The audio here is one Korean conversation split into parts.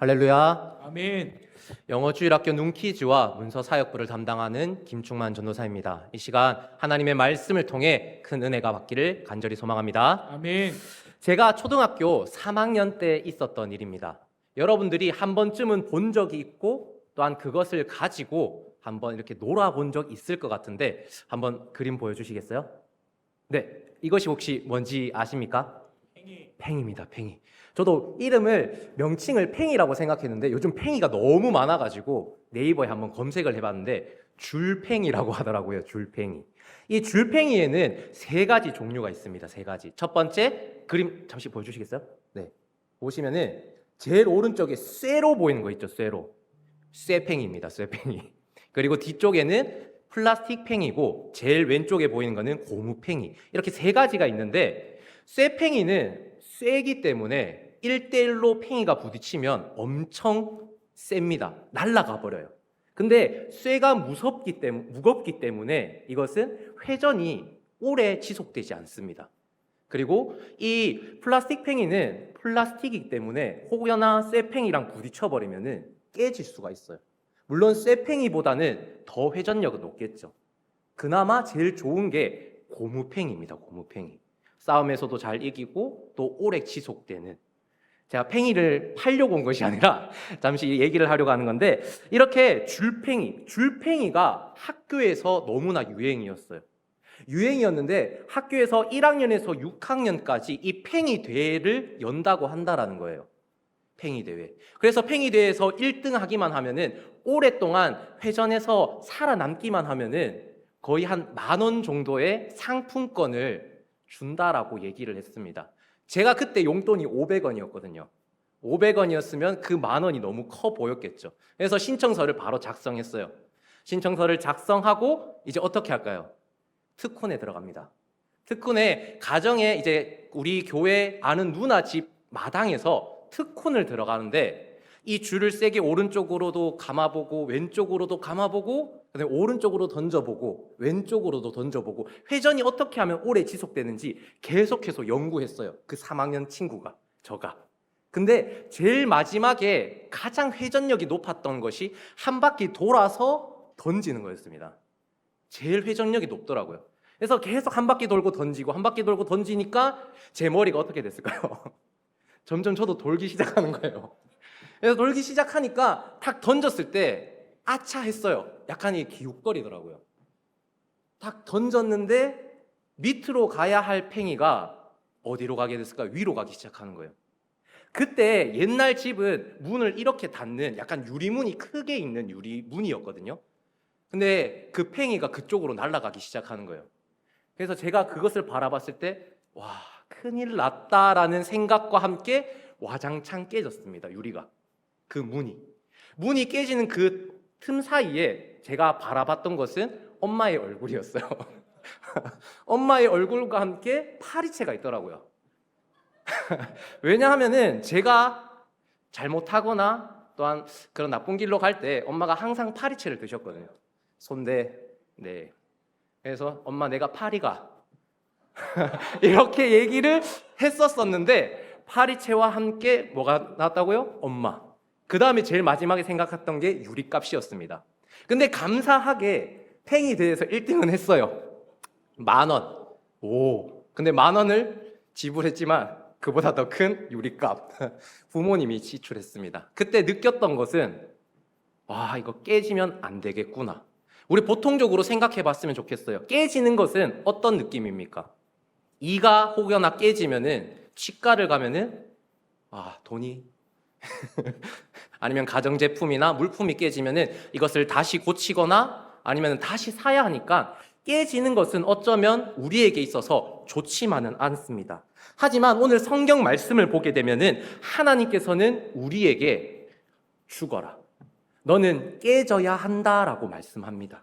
할렐루야. 아멘. 영어 주일학교 눈키즈와 문서 사역부를 담당하는 김충만 전도사입니다. 이 시간 하나님의 말씀을 통해 큰 은혜가 받기를 간절히 소망합니다. 아멘. 제가 초등학교 3학년 때 있었던 일입니다. 여러분들이 한 번쯤은 본 적이 있고 또한 그것을 가지고 한번 이렇게 놀아본 적 있을 것 같은데 한번 그림 보여주시겠어요? 네, 이것이 혹시 뭔지 아십니까? 팽이입니다. 팽이. 저도 이름을 명칭을 팽이라고 생각했는데 요즘 팽이가 너무 많아가지고 네이버에 한번 검색을 해봤는데 줄팽이라고 하더라고요. 줄팽이. 이 줄팽이에는 세 가지 종류가 있습니다. 세 가지. 첫 번째 그림 잠시 보여주시겠어요? 네. 보시면은 제일 오른쪽에 쇠로 보이는 거 있죠. 쇠로. 쇠팽이입니다. 쇠팽이. 그리고 뒤쪽에는 플라스틱 팽이고 제일 왼쪽에 보이는 거는 고무팽이. 이렇게 세 가지가 있는데 쇠팽이는 쇠기 때문에 1대1로 팽이가 부딪히면 엄청 셉니다. 날아가 버려요. 근데 쇠가 무겁기 때문에 이것은 회전이 오래 지속되지 않습니다. 그리고 이 플라스틱 팽이는 플라스틱이기 때문에 혹여나 쇠팽이랑 부딪혀 버리면 깨질 수가 있어요. 물론 쇠팽이보다는 더 회전력은 높겠죠. 그나마 제일 좋은 게 고무팽이입니다. 고무팽이. 싸움에서도 잘 이기고 또 오래 지속되는. 제가 팽이를 팔려고 온 것이 아니라 잠시 얘기를 하려고 하는 건데 이렇게 줄팽이가 학교에서 너무나 유행이었어요. 유행이었는데 학교에서 1학년에서 6학년까지 이 팽이 대회를 연다고 한다라는 거예요. 팽이 대회. 그래서 팽이 대회에서 1등 하기만 하면은 오랫동안 회전해서 살아남기만 하면은 거의 한 10,000원 정도의 상품권을 준다라고 얘기를 했습니다. 제가 그때 용돈이 500원이었거든요. 500원이었으면 그 10,000원이 너무 커 보였겠죠. 그래서 신청서를 바로 작성했어요. 신청서를 작성하고 이제 어떻게 할까요? 특훈에 들어갑니다. 특훈에 가정에 이제 우리 교회 아는 누나 집 마당에서 특훈을 들어가는데 이 줄을 세게 오른쪽으로도 감아보고 왼쪽으로도 감아보고 그다음에 오른쪽으로 던져보고 왼쪽으로도 던져보고 회전이 어떻게 하면 오래 지속되는지 계속해서 연구했어요. 그 3학년 친구가 저가. 근데 제일 마지막에 가장 회전력이 높았던 것이 한 바퀴 돌아서 던지는 거였습니다. 제일 회전력이 높더라고요. 그래서 계속 한 바퀴 돌고 던지고 한 바퀴 돌고 던지니까 제 머리가 어떻게 됐을까요? 점점 저도 돌기 시작하는 거예요. 그래서 돌기 시작하니까 탁 던졌을 때 아차 했어요. 약간 기웃거리더라고요. 탁 던졌는데 밑으로 가야 할 팽이가 어디로 가게 됐을까? 위로 가기 시작하는 거예요. 그때 옛날 집은 문을 이렇게 닫는 약간 유리문이 크게 있는 유리문이었거든요. 근데 그 팽이가 그쪽으로 날아가기 시작하는 거예요. 그래서 제가 그것을 바라봤을 때 와, 큰일 났다라는 생각과 함께 와장창 깨졌습니다. 유리가. 그 문이 깨지는 그 틈 사이에 제가 바라봤던 것은 엄마의 얼굴이었어요. 엄마의 얼굴과 함께 파리채가 있더라고요. 왜냐하면은 제가 잘못하거나 또한 그런 나쁜 길로 갈 때 엄마가 항상 파리채를 드셨거든요. 손대. 네. 그래서 엄마 내가 파리가 이렇게 얘기를 했었었는데 파리채와 함께 뭐가 나왔다고요? 엄마. 그 다음에 제일 마지막에 생각했던 게 유리값이었습니다. 근데 감사하게 팽이 대회에서 1등은 했어요. 10,000원. 오. 근데 10,000원을 지불했지만 그보다 더 큰 유리값 부모님이 지출했습니다. 그때 느꼈던 것은 와, 이거 깨지면 안 되겠구나. 우리 보통적으로 생각해 봤으면 좋겠어요. 깨지는 것은 어떤 느낌입니까? 이가 혹여나 깨지면은 치과를 가면은 돈이 아니면 가전제품이나 물품이 깨지면은 이것을 다시 고치거나 아니면 다시 사야 하니까 깨지는 것은 어쩌면 우리에게 있어서 좋지만은 않습니다. 하지만 오늘 성경 말씀을 보게 되면은 하나님께서는 우리에게 죽어라. 너는 깨져야 한다라고 말씀합니다.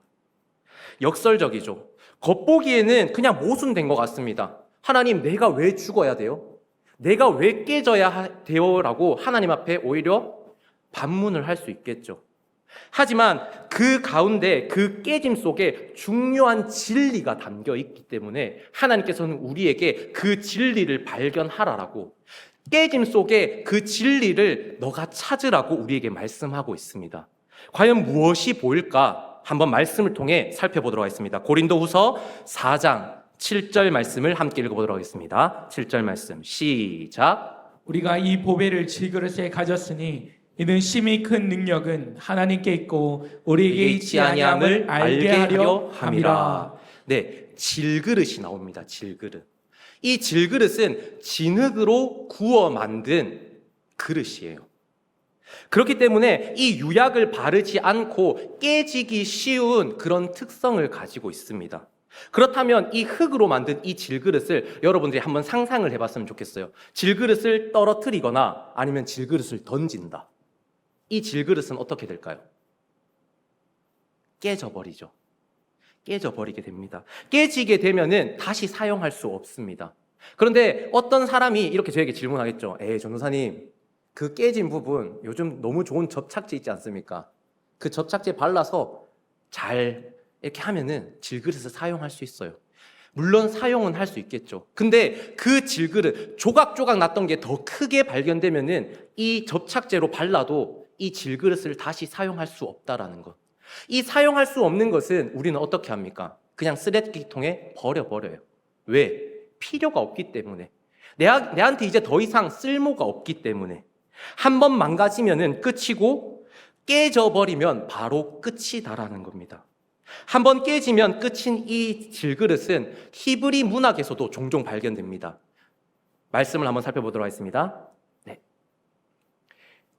역설적이죠. 겉보기에는 그냥 모순된 것 같습니다. 하나님, 내가 왜 죽어야 돼요? 내가 왜 깨져야 돼요? 라고 하나님 앞에 오히려 반문을 할 수 있겠죠. 하지만 그 가운데 그 깨짐 속에 중요한 진리가 담겨 있기 때문에 하나님께서는 우리에게 그 진리를 발견하라라고 깨짐 속에 그 진리를 너가 찾으라고 우리에게 말씀하고 있습니다. 과연 무엇이 보일까? 한번 말씀을 통해 살펴보도록 하겠습니다. 고린도후서 4장 7절 말씀을 함께 읽어보도록 하겠습니다. 7절 말씀 시작. 우리가 이 보배를 질그릇에 가졌으니 이는 심히 큰 능력은 하나님께 있고 우리에게 있지 아니함을 알게 하려 함이라. 네, 질그릇이 나옵니다. 질그릇. 이 질그릇은 진흙으로 구워 만든 그릇이에요. 그렇기 때문에 이 유약을 바르지 않고 깨지기 쉬운 그런 특성을 가지고 있습니다. 그렇다면 이 흙으로 만든 이 질그릇을 여러분들이 한번 상상을 해봤으면 좋겠어요. 질그릇을 떨어뜨리거나 아니면 질그릇을 던진다. 이 질그릇은 어떻게 될까요? 깨져버리죠. 깨져버리게 됩니다. 깨지게 되면은 다시 사용할 수 없습니다. 그런데 어떤 사람이 이렇게 저에게 질문하겠죠. 전도사님, 그 깨진 부분 요즘 너무 좋은 접착제 있지 않습니까? 그 접착제 발라서 잘 이렇게 하면은 질그릇을 사용할 수 있어요. 물론 사용은 할 수 있겠죠. 근데 그 질그릇 조각조각 났던 게 더 크게 발견되면은 이 접착제로 발라도 이 질그릇을 다시 사용할 수 없다라는 것. 이 사용할 수 없는 것은 우리는 어떻게 합니까? 그냥 쓰레기통에 버려버려요. 왜? 필요가 없기 때문에. 내한테 이제 더 이상 쓸모가 없기 때문에. 한번 망가지면은 끝이고 깨져버리면 바로 끝이다라는 겁니다. 한번 깨지면 끝인 이 질그릇은 히브리 문학에서도 종종 발견됩니다. 말씀을 한번 살펴보도록 하겠습니다. 네.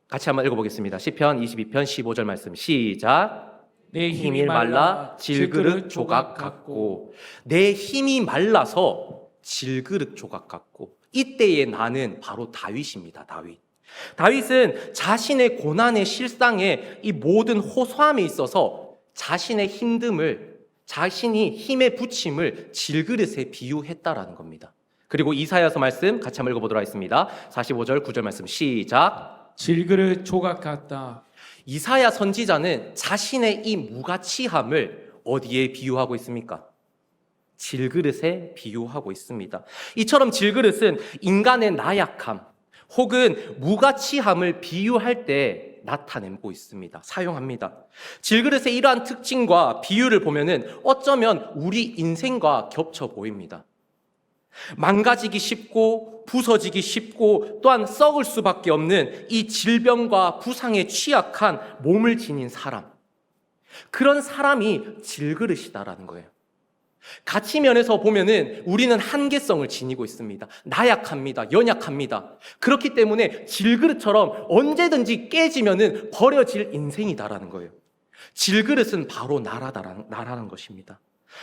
같이 한번 읽어보겠습니다. 시편 22편 15절 말씀 시작. 내 힘이 말라 질그릇 조각 같고. 내 힘이 말라서 질그릇 조각 같고. 이때의 나는 바로 다윗입니다. 다윗은 자신의 고난의 실상에 이 모든 호소함에 있어서 자신의 힘듦을, 자신이 힘에 부침을 질그릇에 비유했다라는 겁니다. 그리고 이사야서 말씀 같이 한번 읽어보도록 하겠습니다. 45절 9절 말씀 시작. 질그릇 조각 같다. 이사야 선지자는 자신의 이 무가치함을 어디에 비유하고 있습니까? 질그릇에 비유하고 있습니다. 이처럼 질그릇은 인간의 나약함 혹은 무가치함을 비유할 때 나타내고 있습니다. 사용합니다. 질그릇의 이러한 특징과 비유를 보면은 어쩌면 우리 인생과 겹쳐 보입니다. 망가지기 쉽고 부서지기 쉽고 또한 썩을 수밖에 없는 이 질병과 부상에 취약한 몸을 지닌 사람, 그런 사람이 질그릇이다라는 거예요. 가치 면에서 보면은 우리는 한계성을 지니고 있습니다. 나약합니다. 연약합니다. 그렇기 때문에 질그릇처럼 언제든지 깨지면은 버려질 인생이다라는 거예요. 질그릇은 바로 나라는 것입니다.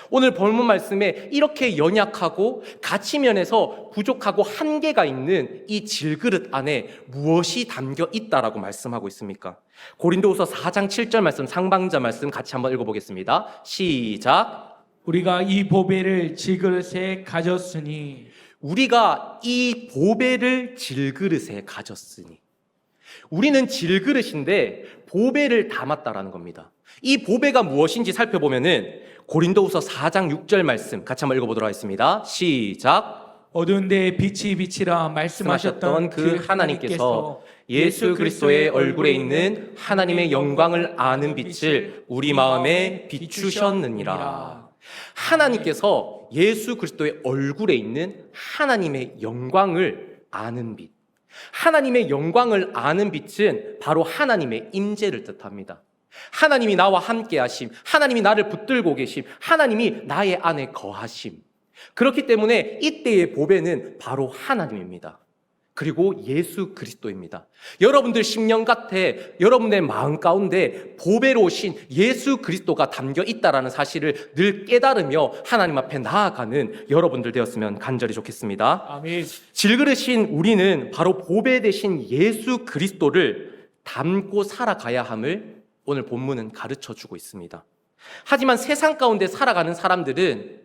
오늘 본문 말씀에 이렇게 연약하고 가치 면에서 부족하고 한계가 있는 이 질그릇 안에 무엇이 담겨 있다라고 말씀하고 있습니까? 고린도후서 4장 7절 말씀, 상반절 말씀 같이 한번 읽어보겠습니다. 시작. 우리가 이 보배를 질그릇에 가졌으니. 우리가 이 보배를 질그릇에 가졌으니. 우리는 질그릇인데 보배를 담았다라는 겁니다. 이 보배가 무엇인지 살펴보면은 고린도후서 4장 6절 말씀 같이 한번 읽어보도록 하겠습니다. 시작. 어두운 데에 빛이 비치라 말씀하셨던 그 하나님께서 예수 그리스도의 얼굴에 있는 하나님의 영광을 아는 빛을 우리 마음에 비추셨느니라. 하나님께서 예수 그리스도의 얼굴에 있는 하나님의 영광을 아는 빛. 하나님의 영광을 아는 빛은 바로 하나님의 임재를 뜻합니다. 하나님이 나와 함께 하심, 하나님이 나를 붙들고 계심, 하나님이 나의 안에 거하심. 그렇기 때문에 이때의 보배는 바로 하나님입니다. 그리고 예수 그리스도입니다. 여러분들 심령 gat에 여러분의 마음 가운데 보배로 오신 예수 그리스도가 담겨 있다는 사실을 늘 깨달으며 하나님 앞에 나아가는 여러분들 되었으면 간절히 좋겠습니다. 아멘. 질그릇인 우리는 바로 보배 되신 예수 그리스도를 담고 살아가야 함을 오늘 본문은 가르쳐주고 있습니다. 하지만 세상 가운데 살아가는 사람들은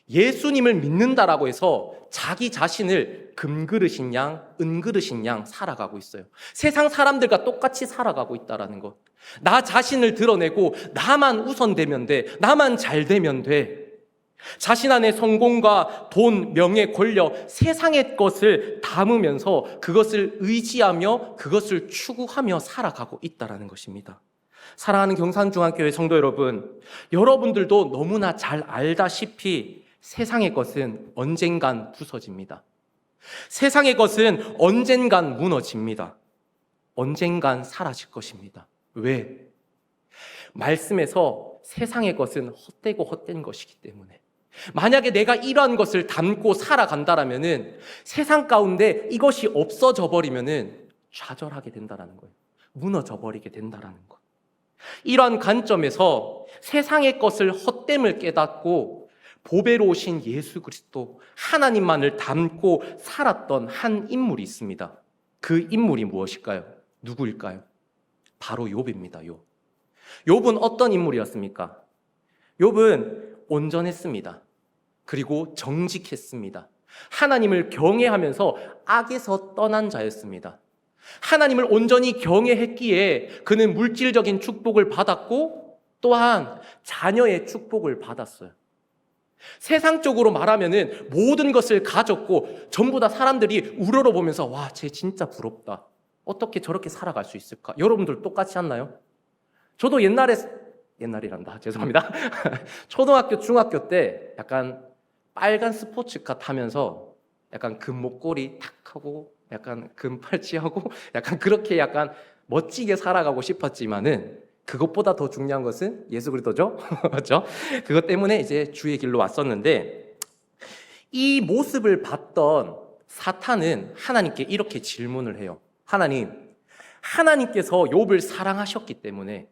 예수님을 믿는다라고 해서 자기 자신을 금그릇인 양, 은그릇인 양 살아가고 있어요. 세상 사람들과 똑같이 살아가고 있다라는 것. 나 자신을 드러내고 나만 우선되면 돼, 나만 잘 되면 돼. 자신 안에 성공과 돈, 명예, 권력, 세상의 것을 담으면서 그것을 의지하며 그것을 추구하며 살아가고 있다는 것입니다. 사랑하는 경산중학교의 성도 여러분, 여러분들도 너무나 잘 알다시피 세상의 것은 언젠간 부서집니다. 세상의 것은 언젠간 무너집니다. 언젠간 사라질 것입니다. 왜? 말씀에서 세상의 것은 헛되고 헛된 것이기 때문에, 만약에 내가 이러한 것을 담고 살아간다라면은 세상 가운데 이것이 없어져 버리면은 좌절하게 된다라는 거예요. 무너져 버리게 된다라는 것. 이러한 관점에서 세상의 것을 헛됨을 깨닫고 보배로 오신 예수 그리스도 하나님만을 담고 살았던 한 인물이 있습니다. 그 인물이 무엇일까요? 누구일까요? 바로 욥입니다. 욥은 어떤 인물이었습니까? 욥은 온전했습니다. 그리고 정직했습니다. 하나님을 경외하면서 악에서 떠난 자였습니다. 하나님을 온전히 경외했기에 그는 물질적인 축복을 받았고 또한 자녀의 축복을 받았어요. 세상적으로 말하면은 모든 것을 가졌고 전부 다 사람들이 우러러보면서 와, 쟤 진짜 부럽다. 어떻게 저렇게 살아갈 수 있을까? 여러분들 똑같지 않나요? 저도 옛날이란다. 죄송합니다. 초등학교, 중학교 때 약간 빨간 스포츠카 타면서 약간 금 목걸이 탁 하고 약간 금 팔찌하고 약간 그렇게 약간 멋지게 살아가고 싶었지만은 그것보다 더 중요한 것은 예수 그리스도죠. 맞죠? 그것 때문에 이제 주의 길로 왔었는데 이 모습을 봤던 사탄은 하나님께 이렇게 질문을 해요. 하나님께서 욥을 사랑하셨기 때문에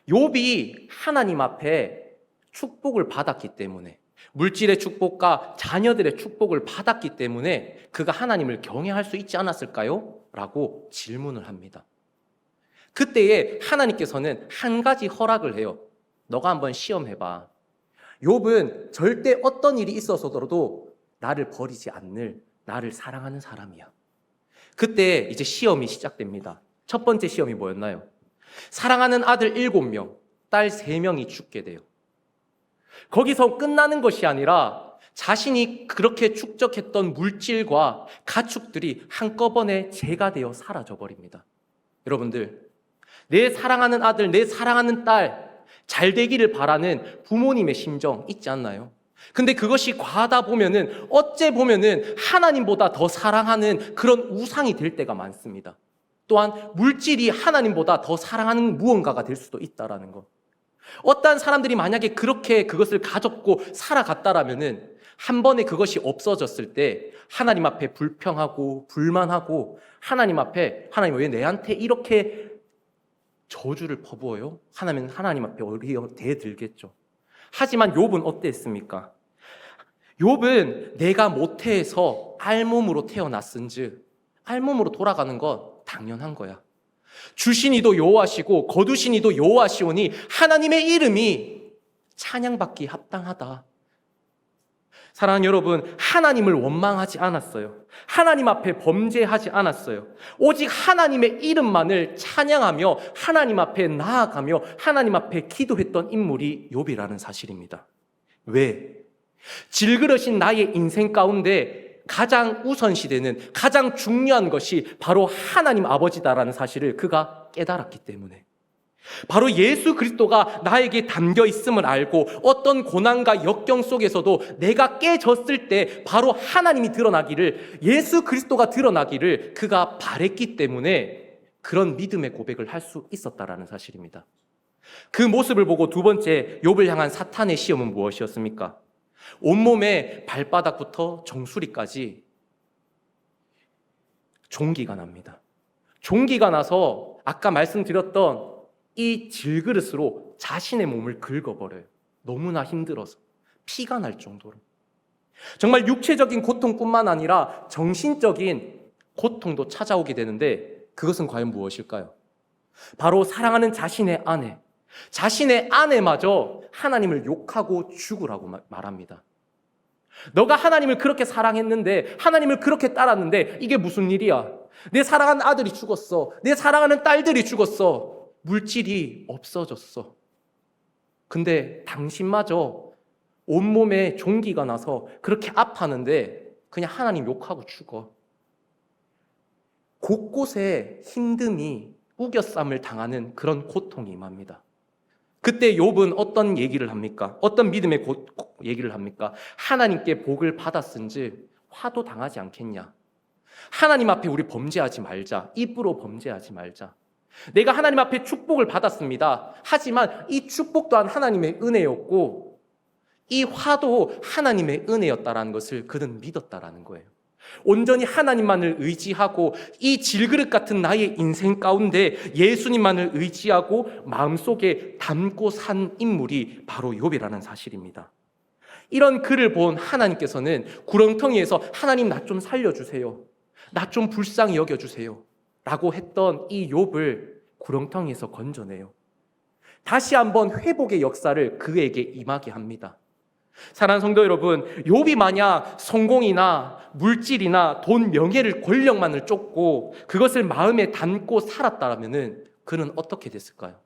욥이 하나님 앞에 축복을 받았기 때문에 물질의 축복과 자녀들의 축복을 받았기 때문에 그가 하나님을 경외할 수 있지 않았을까요? 라고 질문을 합니다. 그때에 하나님께서는 한 가지 허락을 해요. 너가 한번 시험해봐. 욥은 절대 어떤 일이 있어서도 나를 버리지 않는 나를 사랑하는 사람이야. 그때 이제 시험이 시작됩니다. 첫 번째 시험이 뭐였나요? 사랑하는 아들 7명, 딸 3명이 죽게 돼요. 거기서 끝나는 것이 아니라 자신이 그렇게 축적했던 물질과 가축들이 한꺼번에 재가 되어 사라져 버립니다. 여러분들, 내 사랑하는 아들, 내 사랑하는 딸 잘 되기를 바라는 부모님의 심정 있지 않나요? 근데 그것이 과하다 보면은 어째 보면은 하나님보다 더 사랑하는 그런 우상이 될 때가 많습니다. 또한 물질이 하나님보다 더 사랑하는 무언가가 될 수도 있다라는 것. 어떠한 사람들이 만약에 그렇게 그것을 가졌고 살아갔다라면은 한 번에 그것이 없어졌을 때 하나님 앞에 불평하고 불만하고 하나님 앞에 하나님 왜 내한테 이렇게 저주를 퍼부어요? 하나님 앞에 어리어 대들겠죠. 하지만 욥은 어땠습니까? 욥은 내가 모태에서 알몸으로 태어났은즉 알몸으로 돌아가는 건 당연한 거야. 주신 이도 여호와시고 거두신 이도 여호와시오니 하나님의 이름이 찬양받기 합당하다. 사랑하는 여러분, 하나님을 원망하지 않았어요. 하나님 앞에 범죄하지 않았어요. 오직 하나님의 이름만을 찬양하며 하나님 앞에 나아가며 하나님 앞에 기도했던 인물이 욥이라는 사실입니다. 왜? 질그릇인 나의 인생 가운데 가장 우선시되는 가장 중요한 것이 바로 하나님 아버지다라는 사실을 그가 깨달았기 때문에, 바로 예수 그리스도가 나에게 담겨 있음을 알고 어떤 고난과 역경 속에서도 내가 깨졌을 때 바로 하나님이 드러나기를, 예수 그리스도가 드러나기를 그가 바랬기 때문에 그런 믿음의 고백을 할 수 있었다라는 사실입니다. 그 모습을 보고 두 번째 욥을 향한 사탄의 시험은 무엇이었습니까? 온몸에 발바닥부터 정수리까지 종기가 납니다. 종기가 나서 아까 말씀드렸던 이 질그릇으로 자신의 몸을 긁어버려요. 너무나 힘들어서 피가 날 정도로. 정말 육체적인 고통뿐만 아니라 정신적인 고통도 찾아오게 되는데 그것은 과연 무엇일까요? 바로 사랑하는 자신의 아내마저 하나님을 욕하고 죽으라고 말합니다. 너가 하나님을 그렇게 사랑했는데, 하나님을 그렇게 따랐는데 이게 무슨 일이야? 내 사랑하는 아들이 죽었어. 내 사랑하는 딸들이 죽었어. 물질이 없어졌어. 근데 당신마저 온몸에 종기가 나서 그렇게 아파하는데 그냥 하나님 욕하고 죽어. 곳곳에 힘듦이 우겨쌈을 당하는 그런 고통이 임합니다. 그때 욥은 어떤 얘기를 합니까? 어떤 믿음의 얘기를 합니까? 하나님께 복을 받았은지 화도 당하지 않겠냐? 하나님 앞에 우리 범죄하지 말자. 입으로 범죄하지 말자. 내가 하나님 앞에 축복을 받았습니다. 하지만 이 축복 또한 하나님의 은혜였고 이 화도 하나님의 은혜였다라는 것을 그는 믿었다라는 거예요. 온전히 하나님만을 의지하고 이 질그릇 같은 나의 인생 가운데 예수님만을 의지하고 마음속에 담고 산 인물이 바로 욥이라는 사실입니다. 이런 글을 본 하나님께서는 구렁텅이에서 하나님 나 좀 살려주세요. 나 좀 불쌍히 여겨주세요. 라고 했던 이 욥을 구렁텅이에서 건져내요. 다시 한번 회복의 역사를 그에게 임하게 합니다. 사랑하는 성도 여러분, 욥이 만약 성공이나 물질이나 돈, 명예를, 권력만을 쫓고 그것을 마음에 담고 살았다면 그는 어떻게 됐을까요?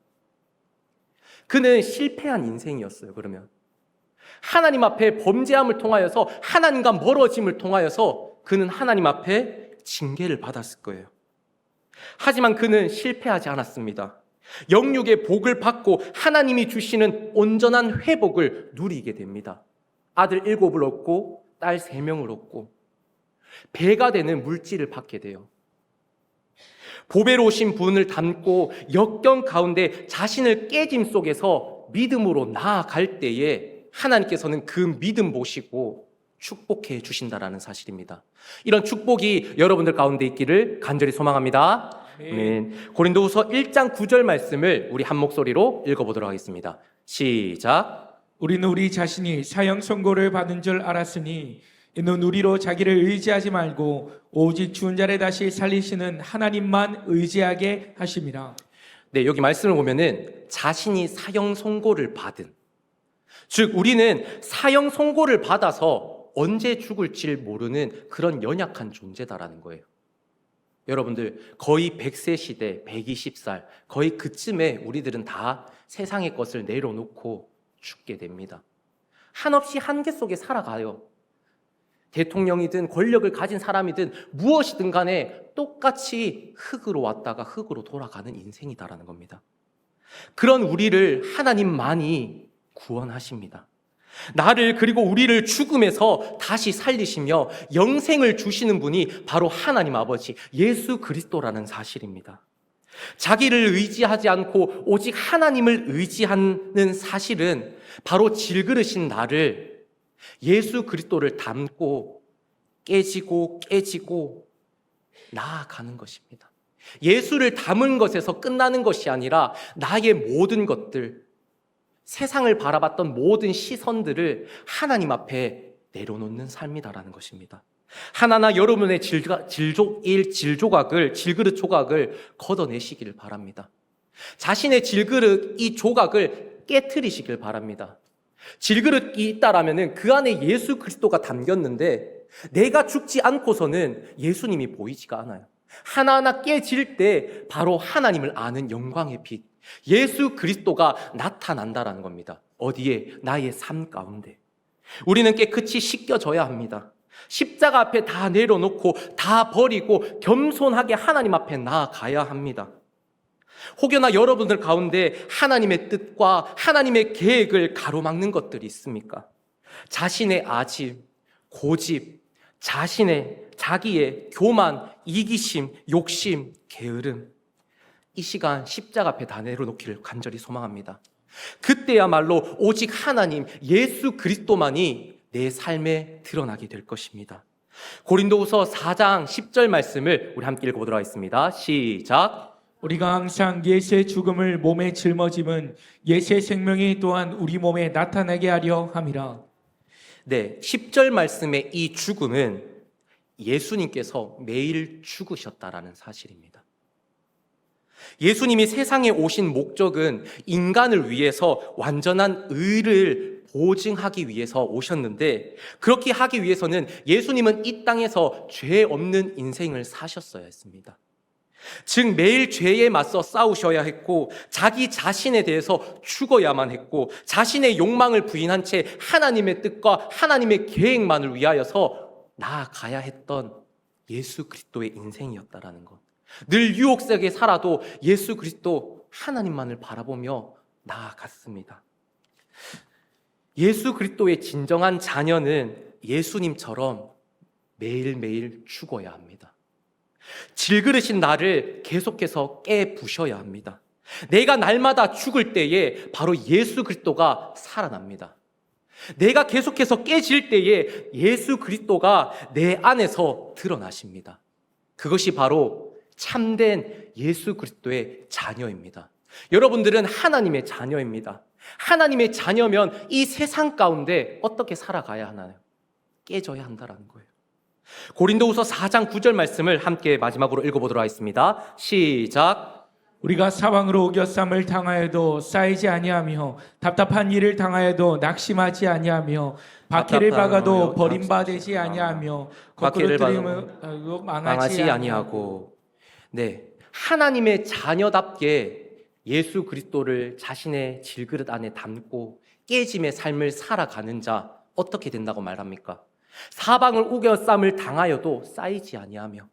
그는 실패한 인생이었어요. 그러면 하나님 앞에 범죄함을 통하여서 하나님과 멀어짐을 통하여서 그는 하나님 앞에 징계를 받았을 거예요. 하지만 그는 실패하지 않았습니다. 영육의 복을 받고 하나님이 주시는 온전한 회복을 누리게 됩니다. 아들 7을 얻고 딸 3명을 얻고 배가 되는 물질을 받게 돼요. 보배로우신 분을 담고 역경 가운데 자신을 깨짐 속에서 믿음으로 나아갈 때에 하나님께서는 그 믿음 보시고 축복해 주신다라는 사실입니다. 이런 축복이 여러분들 가운데 있기를 간절히 소망합니다. 아멘. 고린도후서 1장 9절 말씀을 우리 한 목소리로 읽어보도록 하겠습니다. 시작. 우리는 우리 자신이 사형 선고를 받은 줄 알았으니 이는 우리로 자기를 의지하지 말고 오직 죽은 자를 다시 살리시는 하나님만 의지하게 하심이라. 네, 여기 말씀을 보면은 자신이 사형 선고를 받은, 즉 우리는 사형 선고를 받아서 언제 죽을지 모르는 그런 연약한 존재다라는 거예요. 여러분들 거의 100세 시대, 120살 거의 그쯤에 우리들은 다 세상의 것을 내려놓고 죽게 됩니다. 한없이 한계 속에 살아가요. 대통령이든 권력을 가진 사람이든 무엇이든 간에 똑같이 흙으로 왔다가 흙으로 돌아가는 인생이다라는 겁니다. 그런 우리를 하나님만이 구원하십니다. 나를 그리고 우리를 죽음에서 다시 살리시며 영생을 주시는 분이 바로 하나님 아버지 예수 그리스도라는 사실입니다. 자기를 의지하지 않고 오직 하나님을 의지하는 사실은 바로 질그릇인 나를 예수 그리스도를 담고 깨지고 나아가는 것입니다. 예수를 담은 것에서 끝나는 것이 아니라 나의 모든 것들, 세상을 바라봤던 모든 시선들을 하나님 앞에 내려놓는 삶이다라는 것입니다. 하나하나 여러분의 질그릇 조각을 걷어내시기를 바랍니다. 자신의 질그릇 이 조각을 깨트리시길 바랍니다. 질그릇이 있다라면 그 안에 예수 그리스도가 담겼는데 내가 죽지 않고서는 예수님이 보이지가 않아요. 하나하나 깨질 때 바로 하나님을 아는 영광의 빛, 예수 그리스도가 나타난다라는 겁니다. 어디에? 나의 삶 가운데. 우리는 깨끗이 씻겨져야 합니다. 십자가 앞에 다 내려놓고 다 버리고 겸손하게 하나님 앞에 나아가야 합니다. 혹여나 여러분들 가운데 하나님의 뜻과 하나님의 계획을 가로막는 것들이 있습니까? 자신의 아집, 고집, 자기의 교만, 이기심, 욕심, 게으름, 이 시간 십자가 앞에 다 내려놓기를 간절히 소망합니다. 그때야말로 오직 하나님 예수 그리스도만이 내 삶에 드러나게 될 것입니다. 고린도후서 4장 10절 말씀을 우리 함께 읽어보도록 하겠습니다. 시작. 우리가 항상 예수의 죽음을 몸에 짊어짐은 예수의 생명이 또한 우리 몸에 나타나게 하려 함이라. 네, 10절 말씀의 이 죽음은 예수님께서 매일 죽으셨다라는 사실입니다. 예수님이 세상에 오신 목적은 인간을 위해서 완전한 의를 보증하기 위해서 오셨는데, 그렇게 하기 위해서는 예수님은 이 땅에서 죄 없는 인생을 사셨어야 했습니다. 즉 매일 죄에 맞서 싸우셔야 했고 자기 자신에 대해서 죽어야만 했고 자신의 욕망을 부인한 채 하나님의 뜻과 하나님의 계획만을 위하여서 나아가야 했던 예수 그리스도의 인생이었다라는 것. 늘 유혹 속에 살아도 예수 그리스도 하나님만을 바라보며 나아갔습니다. 예수 그리스도의 진정한 자녀는 예수님처럼 매일매일 죽어야 합니다. 질그릇인 나를 계속해서 깨부셔야 합니다. 내가 날마다 죽을 때에 바로 예수 그리스도가 살아납니다. 내가 계속해서 깨질 때에 예수 그리스도가 내 안에서 드러나십니다. 그것이 바로 참된 예수 그리스도의 자녀입니다. 여러분들은 하나님의 자녀입니다. 하나님의 자녀면 이 세상 가운데 어떻게 살아가야 하나요? 깨져야 한다는 거예요. 고린도후서 4장 9절 말씀을 함께 마지막으로 읽어보도록 하겠습니다. 시작. 우리가 사방으로 오겨쌈을 당하여도 쌓이지 아니하며 답답한 일을 당하여도 낙심하지 아니하며 박해를 박아도 버림받지 아니하며 거꾸로 들이면 망하지 아니하고. 네, 하나님의 자녀답게 예수 그리스도를 자신의 질그릇 안에 담고 깨짐의 삶을 살아가는 자 어떻게 된다고 말합니까? 사방을 우겨쌈을 당하여도 쌓이지 아니하며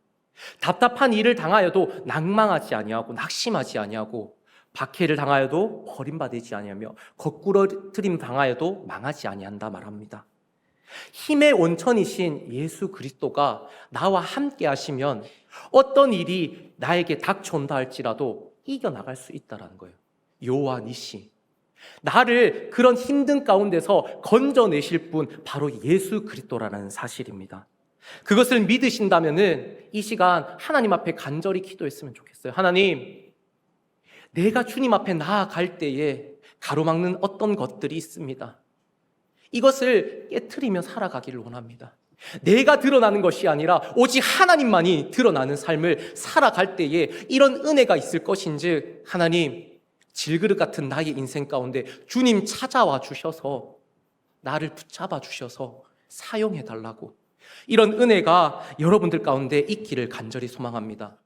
답답한 일을 당하여도 낭망하지 아니하고 낙심하지 아니하고 박해를 당하여도 버림받지 아니하며 거꾸로 트림 당하여도 망하지 아니한다 말합니다. 힘의 원천이신 예수 그리스도가 나와 함께 하시면 어떤 일이 나에게 닥쳐온다 할지라도 이겨나갈 수 있다는 거예요. 여호와 니시, 나를 그런 힘든 가운데서 건져내실 분 바로 예수 그리스도라는 사실입니다. 그것을 믿으신다면은 이 시간 하나님 앞에 간절히 기도했으면 좋겠어요. 하나님, 내가 주님 앞에 나아갈 때에 가로막는 어떤 것들이 있습니다. 이것을 깨트리며 살아가기를 원합니다. 내가 드러나는 것이 아니라 오직 하나님만이 드러나는 삶을 살아갈 때에 이런 은혜가 있을 것인즉 하나님, 질그릇 같은 나의 인생 가운데 주님 찾아와 주셔서 나를 붙잡아 주셔서 사용해 달라고, 이런 은혜가 여러분들 가운데 있기를 간절히 소망합니다.